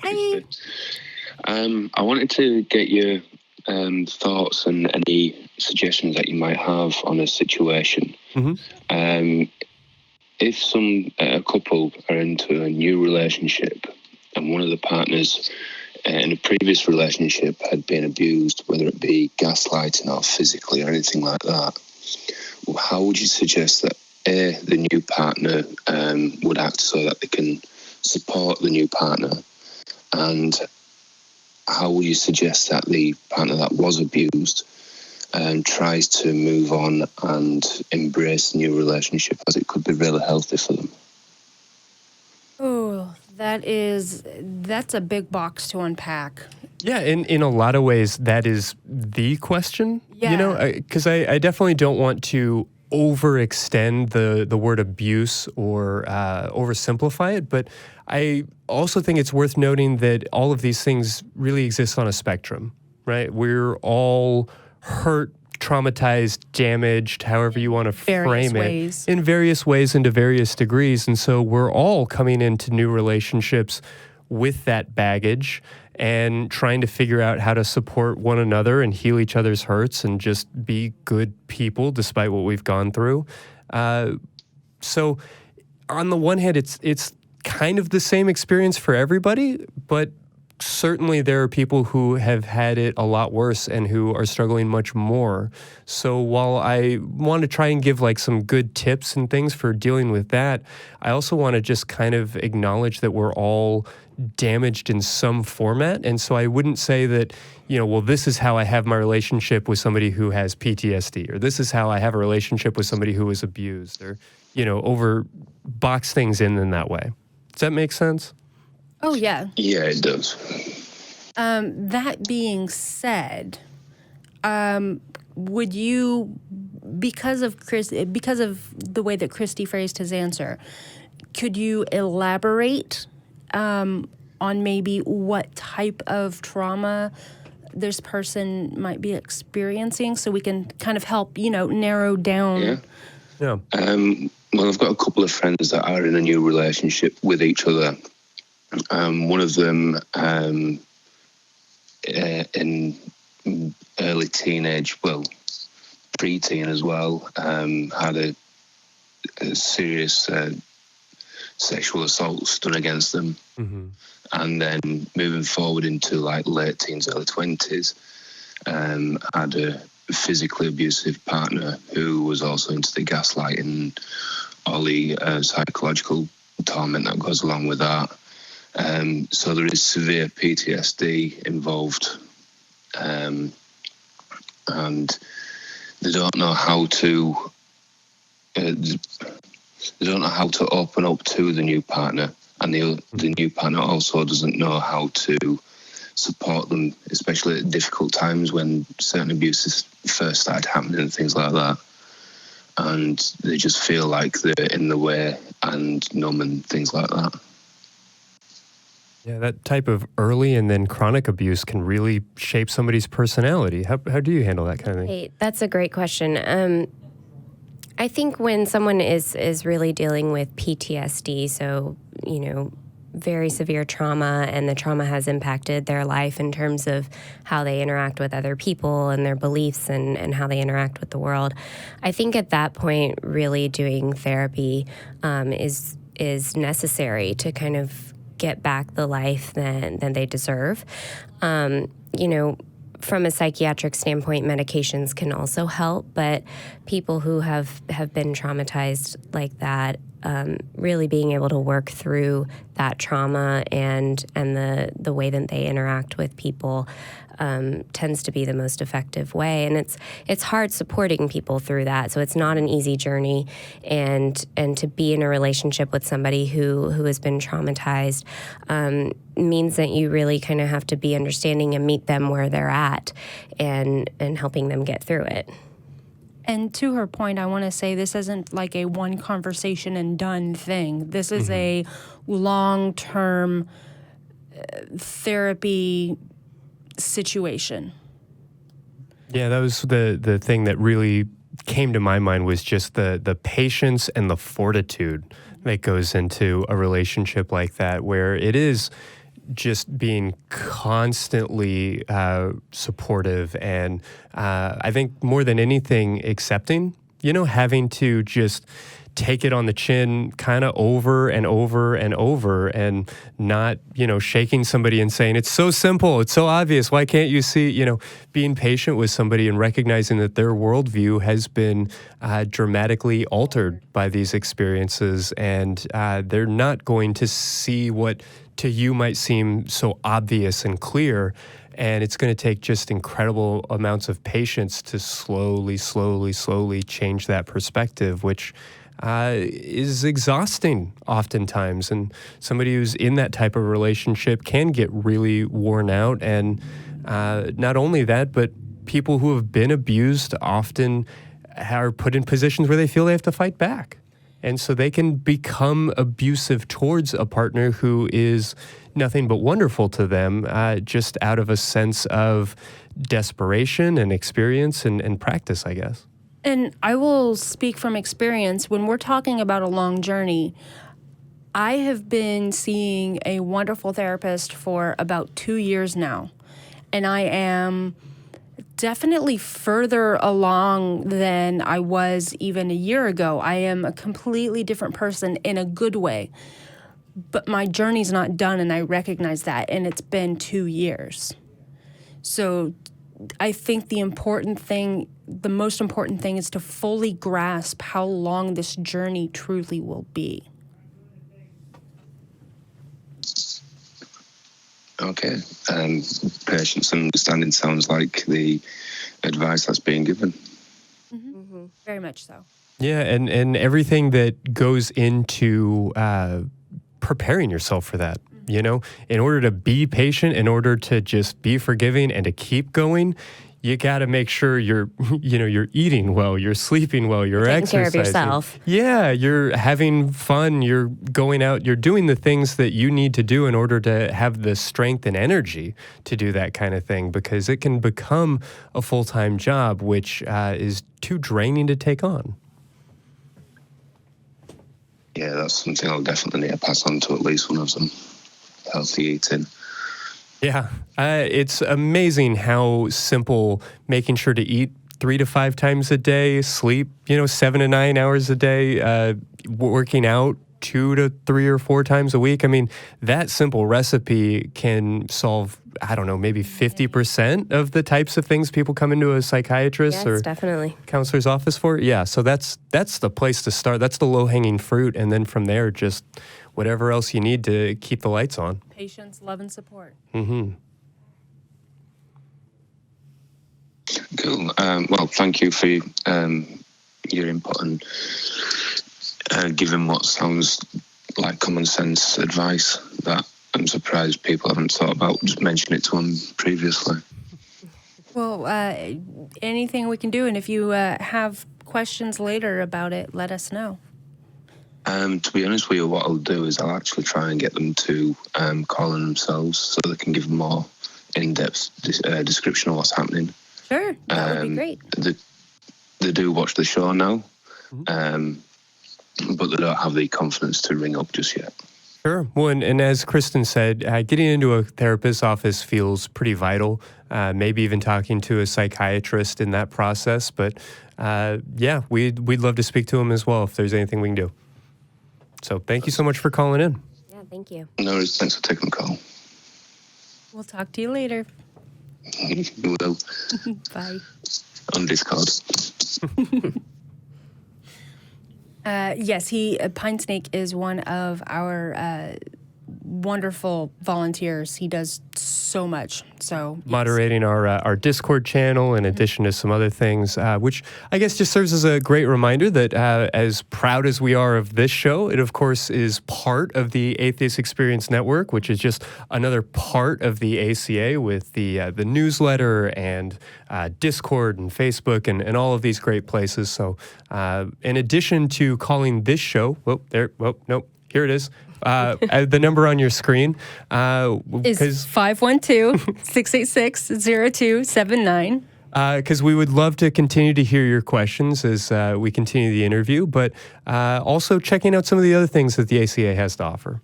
Hi. I wanted to get your thoughts and any suggestions that you might have on a situation. If a couple are into a new relationship and one of the partners in a previous relationship had been abused, whether it be gaslighting or physically or anything like that, how would you suggest that the new partner would act so that they can support the new partner? And how would you suggest that the partner that was abused tries to move on and embrace the new relationship, as it could be really healthy for them? Oh, that's a big box to unpack. Yeah, in a lot of ways, that is the question. Yeah. Because I definitely don't want to overextend the word abuse or oversimplify it, but I also think it's worth noting that all of these things really exist on a spectrum, right? We're all hurt, traumatized, damaged, however you want to frame it, in various ways and to various degrees. And so we're all coming into new relationships with that baggage and trying to figure out how to support one another and heal each other's hurts and just be good people despite what we've gone through. So on the one hand, it's kind of the same experience for everybody, but certainly there are people who have had it a lot worse and who are struggling much more. So while I want to try and give like some good tips and things for dealing with that, I also want to just kind of acknowledge that we're all damaged in some format. And so I wouldn't say that, well, this is how I have my relationship with somebody who has PTSD, or this is how I have a relationship with somebody who was abused, or, over box things in that way. Does that make sense? Oh, yeah. Yeah, it does. That being said, would you, because of the way that Christy phrased his answer, could you elaborate on maybe what type of trauma this person might be experiencing, so we can kind of help, narrow down? Yeah. Well, I've got a couple of friends that are in a new relationship with each other. One of them, in early teenage, well, preteen as well, had a serious sexual assaults done against them. Mm-hmm. And then moving forward into like late teens, early 20s, had a physically abusive partner who was also into the gaslighting, all the psychological torment that goes along with that. So there is severe PTSD involved, and they don't know how to open up to the new partner, and the new partner also doesn't know how to support them, especially at difficult times when certain abuses first started happening and things like that. And they just feel like they're in the way and numb and things like that. Yeah, that type of early and then chronic abuse can really shape somebody's personality. How do you handle that kind of thing? Hey, that's a great question. I think when someone is really dealing with PTSD, so, very severe trauma, and the trauma has impacted their life in terms of how they interact with other people and their beliefs and how they interact with the world, I think at that point, really doing therapy is necessary to kind of get back the life that they deserve. From a psychiatric standpoint, medications can also help, but people who have been traumatized like that, really being able to work through that trauma and the way that they interact with people tends to be the most effective way. And it's hard supporting people through that. So it's not an easy journey. And to be in a relationship with somebody who has been traumatized means that you really kind of have to be understanding and meet them where they're at and helping them get through it. And to her point, I want to say this isn't like a one conversation and done thing. This is a long-term therapy situation. Yeah, that was the thing that really came to my mind, was just the patience and the fortitude that goes into a relationship like that, where it is just being constantly supportive and I think more than anything accepting, having to just take it on the chin kind of over and over and over and not, shaking somebody and saying, it's so simple, it's so obvious, why can't you see, being patient with somebody and recognizing that their worldview has been dramatically altered by these experiences and they're not going to see what to you might seem so obvious and clear. And it's going to take just incredible amounts of patience to slowly change that perspective, which is exhausting oftentimes. And somebody who's in that type of relationship can get really worn out. And not only that, but people who have been abused often are put in positions where they feel they have to fight back. And so they can become abusive towards a partner who is nothing but wonderful to them, just out of a sense of desperation and experience and practice, I guess. And I will speak from experience. When we're talking about a long journey, I have been seeing a wonderful therapist for about 2 years now. And I am definitely further along than I was even a year ago. I am a completely different person in a good way. But my journey's not done, and I recognize that. And it's been 2 years. So I think the most important thing is to fully grasp how long this journey truly will be. Okay. Patience and understanding sounds like the advice that's being given. Mm-hmm. Very much so. Yeah, and everything that goes into preparing yourself for that. In order to be patient, in order to just be forgiving and to keep going, you got to make sure you're eating well, you're sleeping well, you're taking exercising. Care of yourself. Yeah, you're having fun, you're going out, you're doing the things that you need to do in order to have the strength and energy to do that kind of thing, because it can become a full-time job, which is too draining to take on. Yeah, that's something I'll definitely need to pass on to at least one of them. Healthy eating. Yeah, it's amazing how simple making sure to eat 3 to 5 times a day, sleep, 7 to 9 hours a day, working out 2 to 3 or 4 times a week. I mean, that simple recipe can solve, I don't know, maybe 50% of the types of things people come into a psychiatrist or definitely counselor's office for. Yeah, so that's the place to start. That's the low-hanging fruit. And then from there, just whatever else you need to keep the lights on. Patience, love, and support. Mm-hmm. Cool. Well, thank you for your input and giving what sounds like common sense advice that I'm surprised people haven't thought about. Just mention it to them previously. Well, anything we can do, and if you have questions later about it, let us know. To be honest with you, what I'll do is I'll actually try and get them to call on themselves so they can give a more in-depth description of what's happening. Sure, that would be great. They do watch the show now, but they don't have the confidence to ring up just yet. Sure. Well, and as Kristin said, getting into a therapist's office feels pretty vital, maybe even talking to a psychiatrist in that process. But yeah, we'd love to speak to them as well if there's anything we can do. So thank you so much for calling in. Yeah, thank you. No worries. Thanks for taking the call. We'll talk to you later. We will. Bye. On Discord. Yes, Pinesnake is one of our wonderful volunteers. He does so much. So yes. Moderating our Discord channel in addition to some other things, which I guess just serves as a great reminder that as proud as we are of this show, it of course is part of the Atheist Experience Network, which is just another part of the ACA with the newsletter and Discord and Facebook and all of these great places. So in addition to calling this show, here it is. The number on your screen is 512-686-0279. Because we would love to continue to hear your questions as we continue the interview, but also checking out some of the other things that the ACA has to offer.